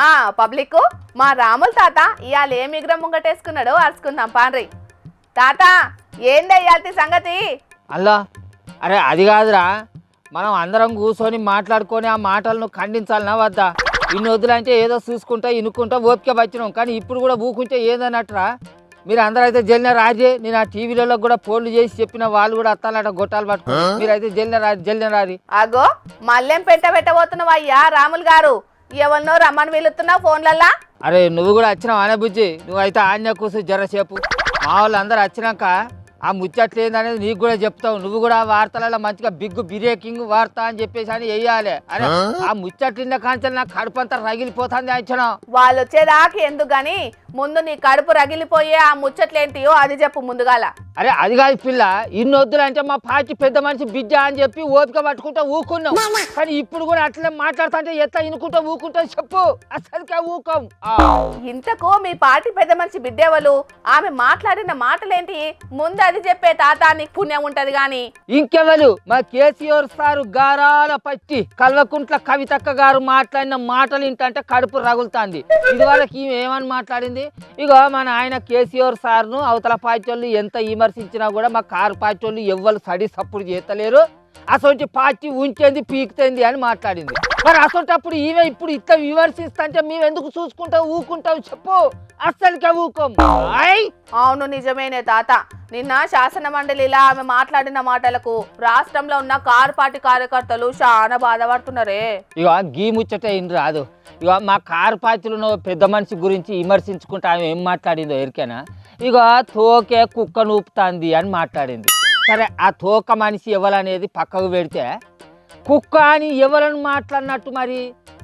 ఆ పబ్లిక్ మా రాముల తాత ఇవాళ ఏం విగ్రహం ముంగటేసుకున్నాడో అరుచుకుందాం పాండ్రి. తాత ఏందే ఇయాల్టి సంగతి? అల్లా అరే అది కాదురా, మనం అందరం కూర్చొని మాట్లాడుకొని ఆ మాటలను ఖండించాలనా వద్దా? ఇన్ని వద్దులంటే ఏదో చూసుకుంటా ఇనుకుంటా ఓపిక వచ్చినాం, కానీ ఇప్పుడు కూడా ఊకుంటే ఏదన్నట్టురా. మీరు అందరూ అయితే జల్లిన రాజే, నేను ఆ టీవీలలో కూడా ఫోన్లు చేసి చెప్పిన వాళ్ళు కూడా అత్తాలట గొట్టాలు పట్టుకో. మీరైతే జల్లిన రారి. అగో మళ్ళేం పెట్టబోతున్నావు అయ్యా రాములు గారు? ఎవరినో రమ్మని వెళుతున్నావు ఫోన్లల్లా? అరే నువ్వు కూడా వచ్చినావు అనే బుజ్జి, నువ్వైతే ఆజ్ఞ కూర్చో జరసేపు. మా వాళ్ళు అందరూ వచ్చినాక ఆ ముచ్చట్లు ఏందనేది నీకు కూడా చెప్తావు. నువ్వు కూడా ఆ వార్తలలో మంచిగా బిగ్ బ్రేకింగ్ వార్త అని చెప్పేసి అని వేయాలి. అరే ఆ ముచ్చట్ల కాంచెలు నాకు కడుపంతా రగిలిపోతుంది అంచనా. వాళ్ళు వచ్చేదాకా ఎందుకు గాని ముందు నీ కడుపు రగిలిపోయే ఆ ముచ్చట్లేంటియో అది చెప్పు ముందుగాల. అరే అది కాదు పిల్ల, ఇన్ని వద్దులంటే మా పార్టీ పెద్ద మనిషి బిడ్డ అని చెప్పి ఓపిక పట్టుకుంటా ఊకున్నాం, కానీ ఇప్పుడు కూడా అట్లే మాట్లాడుతుంటే ఎట్లా ఇనుకుంటా ఊకుంటా చెప్పు. అసలుకే ఊకం. ఇంతకు మీ పార్టీ పెద్ద మనిషి బిడ్డేవాళ్ళు ఆమె మాట్లాడిన మాటలేంటి ముందు అది చెప్పే తాత, నీకు పుణ్యం ఉంటది గాని. ఇంకెవరు? మా కేసీఆర్ సారు గారాల పట్టి కల్వకుంట్ల కవితక్క గారు మాట్లాడిన మాటలు ఏంటంటే కడుపు రగులుతాంది. ఇది వాళ్ళకి ఏమని మాట్లాడింది? ఇగో మన ఆయన కేసీఆర్ సార్ను అవతల పార్టీ వాళ్ళు ఎంత విమర్శించినా కూడా మా కారు పార్టీ వాళ్ళు ఎవ్వరు సడి సప్పుడు చేస్తలేరు, అసలు పార్టీ ఉంచేంది పీకుతుంది అని మాట్లాడింది. మరి అసలు ఈమె ఇప్పుడు ఇట్లా విమర్శిస్తుంటే మేము ఎందుకు చూసుకుంటాం ఊకుంటాం చెప్పు. అస్సలుకే ఊకం. అవును నిజమేనే తాత, నిన్న శాసన మండలిలా ఆమె మాట్లాడిన మాటలకు రాష్ట్రంలో ఉన్న కారు పార్టీ కార్యకర్తలు చాలా బాధపడుతున్నారే. ఇక గీ ముచ్చట ఏం రాదు. ఇక మా కారు పార్టీలో పెద్ద మనిషి గురించి విమర్శించుకుంటే ఆమె ఏం మాట్లాడిందో ఎరికేనా? ఇక తోకే కుక్క నూపుతాంది అని మాట్లాడింది. సరే ఆ తోక మనిషి ఎవరనేది పక్కకు పెడితే, కుక్క అని ఎవరని మాట్లాడినట్టు? మరి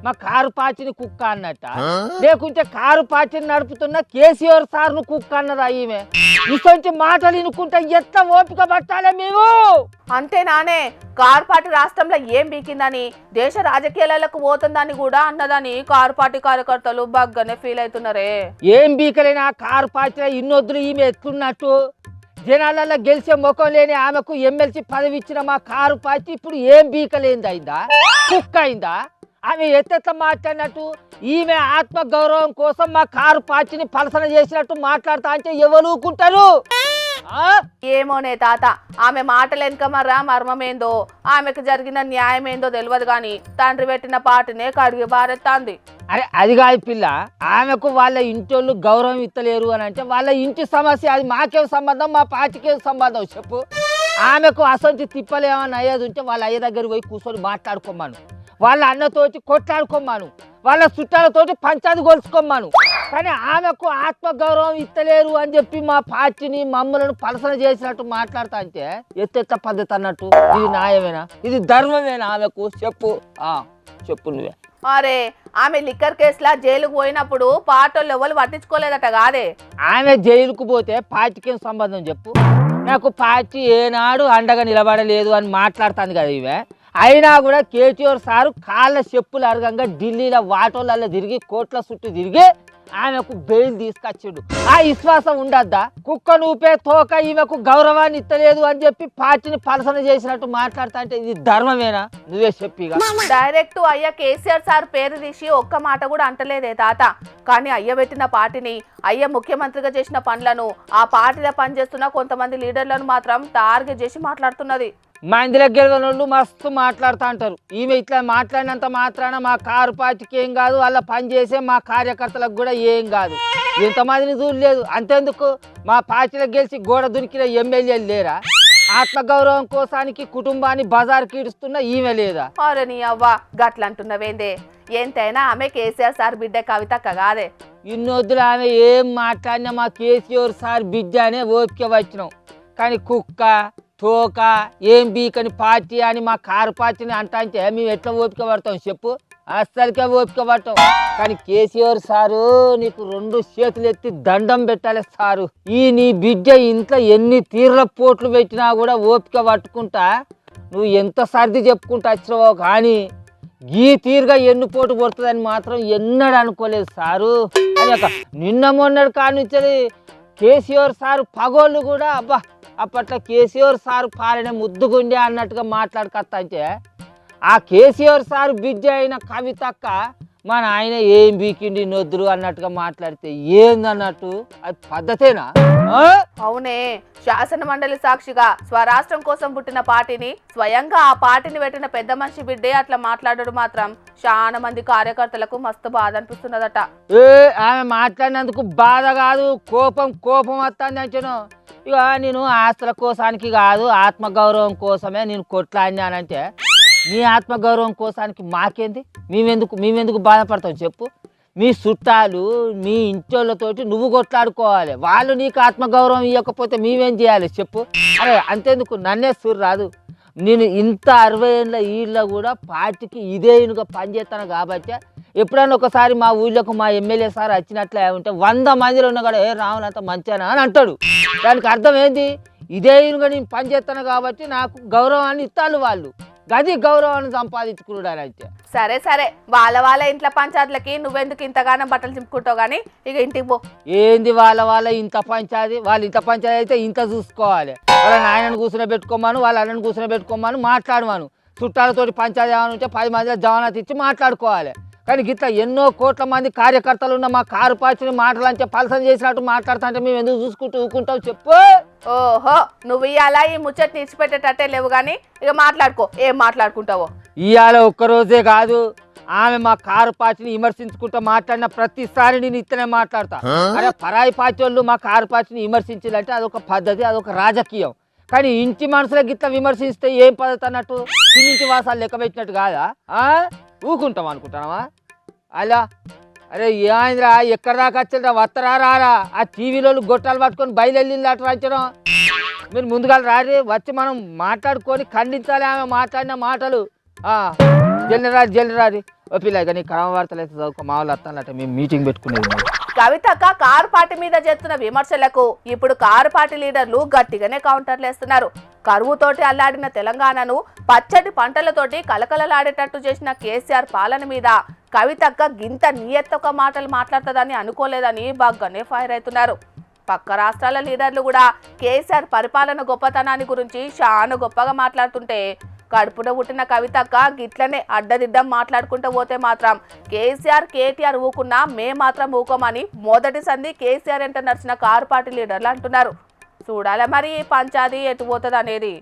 మా కారు పార్టీని కుక్క అన్నట్ట, లేకుంటే కారు పార్టీని నడుపుతున్న కేసీఆర్ సార్ను కుక్క అన్నదా ఈమె? ఇటువంటి మాటలు వినుకుంటే ఎట్లా ఓపిక పట్టాలే మేము? అంతే నానే, కారు పార్టీ రాష్ట్రంలో ఏం బీకిందని దేశ రాజకీయాలకు పోతుందని కూడా అన్నదని కారు పార్టీ కార్యకర్తలు బాగానే ఫీల్ అవుతున్నారే. ఏం బీకలేని ఆ కారు పార్టీలో ఇన్నొద్దులు ఈమె ఎట్లున్నట్టు? జనాలలో గెలిచే ముఖం లేని ఆమెకు ఎమ్మెల్సీ పదవి ఇచ్చిన మా కారు పార్టీ ఇప్పుడు ఏం బీకలేంది అయిందా? కుక్క అయిందా? ఆమె ఎత్తెత్త మాట్లాడినట్టు ఈమె ఆత్మ గౌరవం కోసం మా కారు పార్టీని పలసన చేసినట్టు మాట్లాడతా అంటే ఎవరు ఊరుకుంటారు? ఏమోనే తాత, ఆమె మాటలు వెనుక మర్రా మర్మమేందో ఆమెకు జరిగిన న్యాయం ఏందో తెలియదు గాని తండ్రి పెట్టిన పాటనే కడిగి బారెత్తాంది. అరే అది కాదు పిల్ల, ఆమెకు వాళ్ళ ఇంటోళ్ళు గౌరవం ఇస్తలేరు అని అంటే వాళ్ళ ఇంటి సమస్య, అది మాకేం సంబంధం, మా పార్టీకేం సంబంధం చెప్పు. ఆమెకు అసలు తిప్పలేమని అయ్యేది ఉంటే వాళ్ళ అయ్య దగ్గర పోయి కూర్చొని మాట్లాడుకోమాను, వాళ్ళ అన్నతోటి కొట్లాడుకోమాను, వాళ్ళ చుట్టాలతోటి పంచాది కొలుసుకోమాను. కానీ ఆమెకు ఆత్మగౌరవం ఇస్తలేరు అని చెప్పి మా పార్టీని మమ్మల్ని పలసన చేసినట్టు మాట్లాడతా అంటే ఎత్తెత్త పద్ధతి అన్నట్టు. ఇది న్యాయమేనా? ఇది ధర్మమేనా ఆమెకు? చెప్పు. చెప్పు నువ్వే. అరే ఆమె లిక్కర్ కేసులా జైలుకు పోయినప్పుడు పార్టీలు ఎవరు పట్టించుకోలేదట కాదే? ఆమె జైలుకు పోతే పార్టీకి సంబంధం చెప్పు. నాకు పార్టీ ఏనాడు అండగా నిలబడలేదు అని మాట్లాడుతుంది కదా ఇవే. అయినా కూడా కేటీఆర్ సారు కాళ్ళ చెప్పులు అరగంగా ఢిల్లీలో వాటోళ్ళల్లో తిరిగి కోట్ల చుట్టూ తిరిగి ఆమెకు బెయిల్ తీసుకొచ్చాడు. ఆ విశ్వాసం ఉండద్దా? కుక్క నూపే తోక ఈమెకు గౌరవాన్ని ఇస్తలేదు అని చెప్పి పార్టీని పలసన చేసినట్టు మాట్లాడతా అంటే ఇది ధర్మమేనా? నువ్వే చెప్పిగా. డైరెక్ట్ అయ్యా కేసీఆర్ సార్ పేరు తీసి ఒక్క మాట కూడా అంటలేదే తాత. కానీ అయ్య పెట్టిన పార్టీని, అయ్య ముఖ్యమంత్రిగా చేసిన పనులను, ఆ పార్టీలో పనిచేస్తున్న కొంతమంది లీడర్లను మాత్రం టార్గెట్ చేసి మాట్లాడుతున్నది. మందిలో గెలవని వాళ్ళు మస్తు మాట్లాడుతూ అంటారు. ఈమె ఇట్లా మాట్లాడినంత మాత్రాన మా కారు పార్టీకి ఏం కాదు, వాళ్ళ పని చేసే మా కార్యకర్తలకు కూడా ఏం కాదు. ఎంతమందిని చూడలేదు అంతేందుకు, మా పార్టీలో గెలిచి గోడ దునికిన ఎమ్మెల్యేలు లేరా? ఆత్మగౌరవం కోసానికి కుటుంబాన్ని బజార్కి ఇడుస్తున్న ఈమె లేదా? అరే నీ అవ్వ గట్లంటున్నవేందే? ఎంతైనా ఆమె కేసీఆర్ సార్ బిడ్డ కవితక్క కాదే. ఇన్నొద్దులు ఆమె ఏం మాట్లాడినా మా కేసీఆర్ సార్ బిడ్డ అనే ఓపిక వచ్చినాం, కానీ కుక్క తోక ఏం బీకని పార్టీ అని మా కారు పార్టీని అంటా అంటే మేము ఎట్లా ఓపిక పడతాం చెప్పు? అస్సలకే ఓపిక పడతాం. కానీ కేసీఆర్ సారు నీకు 2 చేతులు ఎత్తి దండం పెట్టాలి సారు. నీ బిడ్డ ఇంట్లో ఎన్ని తీర్ల పోట్లు పెట్టినా కూడా ఓపిక పట్టుకుంటా నువ్వు ఎంత సర్ది చెప్పుకుంటా వచ్చినావో, కానీ ఈ తీరుగా ఎన్ని పోటు పడుతుందని మాత్రం ఎన్నడూ అనుకోలేదు సారు అని. నిన్న మొన్నటి కానుంచి కేసీఆర్ సారు పగోళ్ళు కూడా అబ్బా అప్పట్లో కేసీఆర్ సారు పాలన ముద్దుగుండే అన్నట్టుగా మాట్లాడుకొస్తా అంటే, ఆ కేసీఆర్ సారు బిడ్డ అయిన కవితక్క మా నాయన ఏం బీకిండి నొద్దురు అన్నట్టుగా మాట్లాడితే ఏందన్నట్టు అది పద్ధతేనా? అవునే, శాసన మండలి సాక్షిగా స్వరాష్ట్రం కోసం పుట్టిన పార్టీని స్వయంగా ఆ పార్టీని పెట్టిన పెద్ద మనిషి బిడ్డే అట్లా మాట్లాడడం మాత్రం చాలా మంది కార్యకర్తలకు మస్తు బాధ అనిపిస్తున్నదట. ఆమె మాట్లాడినందుకు బాధ కాదు, కోపం వస్తుంది అంచను. ఇక నేను ఆస్తుల కోసానికి కాదు, ఆత్మగౌరవం కోసమే నేను కొట్లాడినానంటే మీ ఆత్మగౌరవం కోసానికి మాకేంది? మేమెందుకు బాధపడతాం చెప్పు? మీ చుట్టాలు మీ ఇంటోళ్ళతోటి నువ్వు కొట్లాడుకోవాలి, వాళ్ళు నీకు ఆత్మగౌరవం ఇవ్వకపోతే మేమేం చేయాలి చెప్పు? అరే అంతేందుకు నన్నే సూరు రాదు. నేను ఇంత 60 ఏళ్ళ ఈళ్ళ కూడా పార్టీకి ఇదే ఇనుగా పనిచేస్తాను కాబట్టి ఎప్పుడైనా ఒకసారి మా ఊళ్ళోకి మా ఎమ్మెల్యే సార్ వచ్చినట్లే ఉంటే 100 మందిలో ఉన్నా కూడా రావునంత మంచినా అని అంటాడు. దానికి అర్థం ఏంది? ఇదే ఇనుగా నేను పనిచేస్తాను కాబట్టి నాకు గౌరవాన్ని ఇస్తాను వాళ్ళు, గది గౌరవాన్ని సంపాదించుకున్నాడు అయితే. సరే వాళ్ళ ఇంట్లో పంచాయతీలకి నువ్వెందుకు ఇంతగానో బట్టలు చింపుకుంటావు కానీ ఇక ఇంటికి పో. ఏంది వాళ్ళ ఇంత పంచాయతీ? వాళ్ళు ఇంత పంచాయతీ అయితే ఇంత చూసుకోవాలి. వాళ్ళ నాయనను కూర్చుని పెట్టుకోమను, వాళ్ళ అన్నను కూర్చుని పెట్టుకోమను, మాట్లాడమను. చుట్టాలతోటి పంచాయతీ ఏమైనా ఉంటే 10 మంది జవానాతి ఇచ్చి మాట్లాడుకోవాలి. కానీ గిట్లా ఎన్నో కోట్ల మంది కార్యకర్తలు ఉన్న మా కారు పార్టీని మాటలంటే పలసం చేసినట్టు మాట్లాడుతా అంటే మేము ఎందుకు చూసుకుంటూ ఊకుంటావు చెప్పు? ఓహో, నువ్వు ఇవాళ ఈ ముచ్చట్ని ఇచ్చిపెట్టేటట్టే లేవు కానీ ఇక మాట్లాడుకో, ఏం మాట్లాడుకుంటావో. ఇవాళ ఒక్కరోజే కాదు, ఆమె మా కారు పార్టీని విమర్శించుకుంటూ మాట్లాడిన ప్రతిసారి నేను ఇత్తనే మాట్లాడతా. అరే పరాయి పార్టీ వాళ్ళు మా కారు పార్టీని విమర్శించాలంటే అదొక పద్ధతి, అదొక రాజకీయం. కానీ ఇంటి మనుషులకు గిట్లా విమర్శిస్తే ఏం పద్ధతి అన్నట్టు? ఇంటి వాసాలు లెక్క పెట్టినట్టు కాదా? ఊకుంటాం అనుకుంటావా? అలా అరే ఏమైందిరా, ఎక్కడ దాకా వచ్చిండ్రా, వత్తరా రారా? ఆ టీవీలో గొట్టాలు పట్టుకొని బయలుదేరి అట్లా రాంచడం. మీరు ముందుగా రారి, వచ్చి మనం మాట్లాడుకొని ఖండించాలి ఆమె మాట్లాడిన మాటలు. జల్లిరాది ఓ పిల్ల, ఇక నీ క్రమ వార్తలు అయితే చదువుకో, మా వాళ్ళు వస్తానట, మేము మీటింగ్ పెట్టుకునేది. కవితక్క కారు పార్టీ మీద చేస్తున్న విమర్శలకు ఇప్పుడు కారు పార్టీ లీడర్లు గట్టిగానే కౌంటర్లు వేస్తున్నారు. కరువుతోటి అల్లాడిన తెలంగాణను పచ్చటి పంటలతోటి కలకలలాడేటట్టు చేసిన కేసీఆర్ పాలన మీద కవితక్క గింత నియత్తొక మాటలు మాట్లాడుతుందని అనుకోలేదని బాగానే ఫైర్ అవుతున్నారు. పక్క రాష్ట్రాల లీడర్లు కూడా కేసీఆర్ పరిపాలన గొప్పతనాన్ని గురించి చాలా గొప్పగా మాట్లాడుతుంటే కడుపున పుట్టిన కవితక్క గిట్లనే అడ్డదిడ్డం మాట్లాడుకుంటూ పోతే మాత్రం కేటీఆర్ ఊకున్నా మేం మాత్రం ఊకోమని మొదటి సంధి కేసీఆర్ ఎంట నడిచిన కారు పార్టీ లీడర్లు అంటున్నారు. చూడాలి మరి పంచాయతీ ఎటు పోతుంది అనేది.